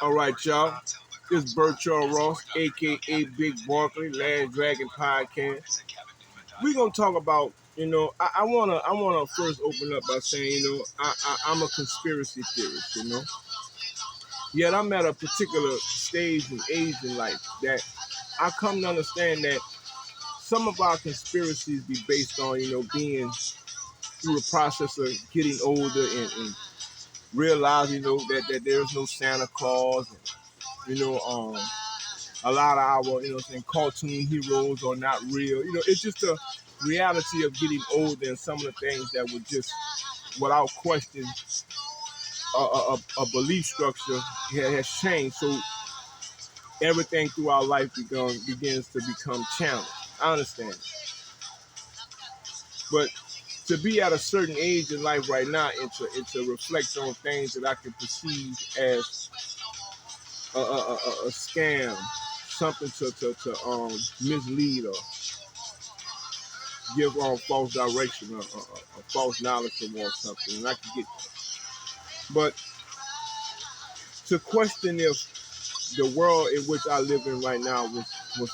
All right, y'all. This is Bertrell Ross, aka Big Barkley, Last Dragon Podcast. We're gonna talk about, I wanna first open up by saying, I'm a conspiracy theorist, Yet I'm at a particular stage and age in life that I come to understand that some of our conspiracies be based on, being through the process of getting older and realizing, that there's no Santa Claus, and, a lot of our, cartoon heroes are not real. It's just a reality of getting older, and some of the things that would just, without question, a belief structure has changed. So everything through our life begins to become challenged. I understand it. But to be at a certain age in life right now and to reflect on things that I can perceive as a scam, something to mislead or give off false direction or false knowledge towards something, and I can get that. But to question if the world in which I live in right now was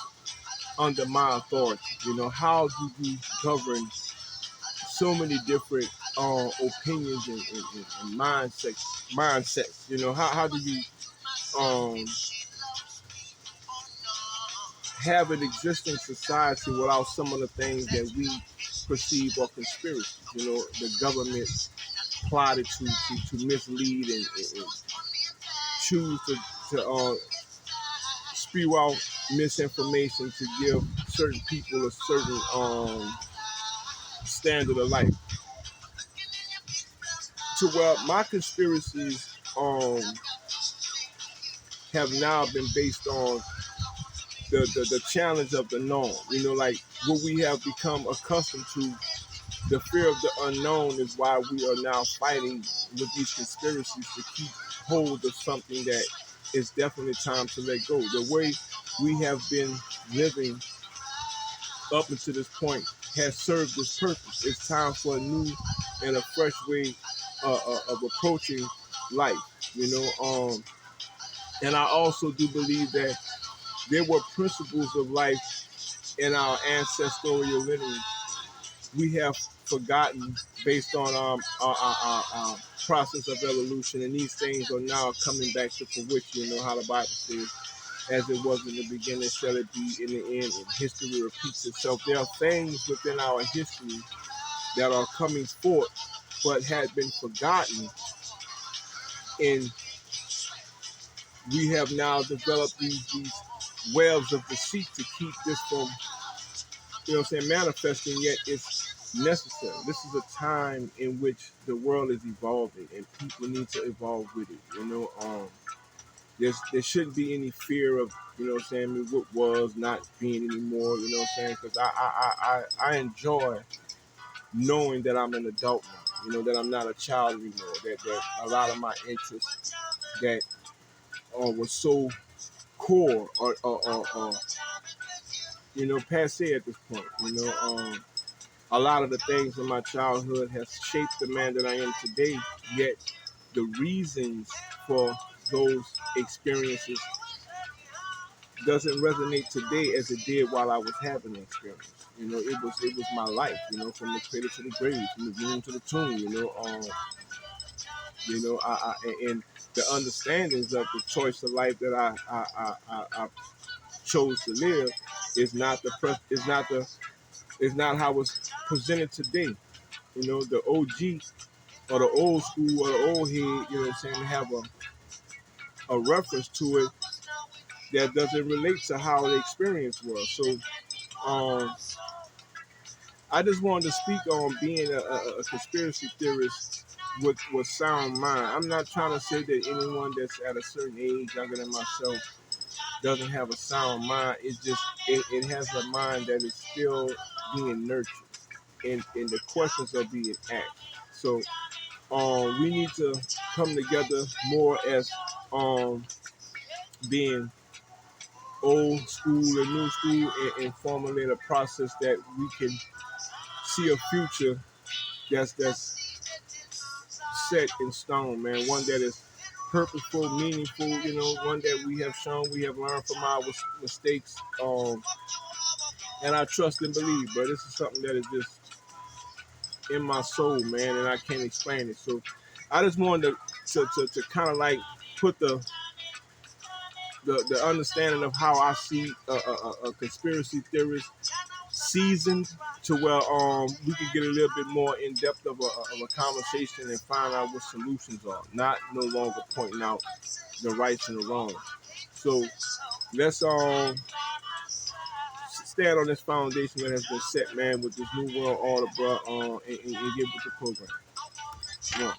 under my authority, how do you govern so many different opinions and mindsets? How do you um, have an existing society without some of the things that we perceive are conspiracies? The government plotted to mislead and choose to spew out misinformation to give certain people a certain standard of life. To where my conspiracies have now been based on the challenge of the known. Like what we have become accustomed to. The fear of the unknown is why we are now fighting with these conspiracies to keep hold of something that is definitely time to let go. The way we have been living up until this point has served this purpose. It's time for a new and a fresh way of approaching life, and I also do believe that there were principles of life in our ancestral lineage we have forgotten based on our process of evolution, and these things are now coming back to fruition. How the Bible says, as it was in the beginning, shall it be in the end, and history repeats itself. There are things within our history that are coming forth, but had been forgotten, and we have now developed these webs of deceit to keep this from, manifesting, yet it's necessary. This is a time in which the world is evolving and people need to evolve with it. There shouldn't be any fear of, what was not being anymore, because I enjoy knowing that I'm an adult now, that I'm not a child anymore, that a lot of my interests that were so core or passe at this point, a lot of the things in my childhood has shaped the man that I am today, yet the reasons for those experiences doesn't resonate today as it did while I was having the experience. It was my life, from the cradle to the grave, from the womb to the tomb, and the understandings of the choice of life that I chose to live is not how it's presented today. The OG or the old school or the old head, have a reference to it that doesn't relate to how the experience was. So I just wanted to speak on being a conspiracy theorist with sound mind. I'm not trying to say that anyone that's at a certain age, younger than myself, doesn't have a sound mind. It's just it has a mind that is still being nurtured, and the questions are being asked. So we need to come together more as being old school and new school, and formulate a process that we can see a future that's set in stone, man. One that is purposeful, meaningful, one that we have shown, we have learned from our mistakes, and I trust and believe. But this is something that is just in my soul, man, and I can't explain it. So I just wanted to kind of like put the understanding of how I see a conspiracy theorist seasoned to where we can get a little bit more in depth of a conversation and find out what solutions are, not no longer pointing out the rights and the wrongs. So let's stand on this foundation that has been set, man, with this new world order, bro, and get with the program. Yeah.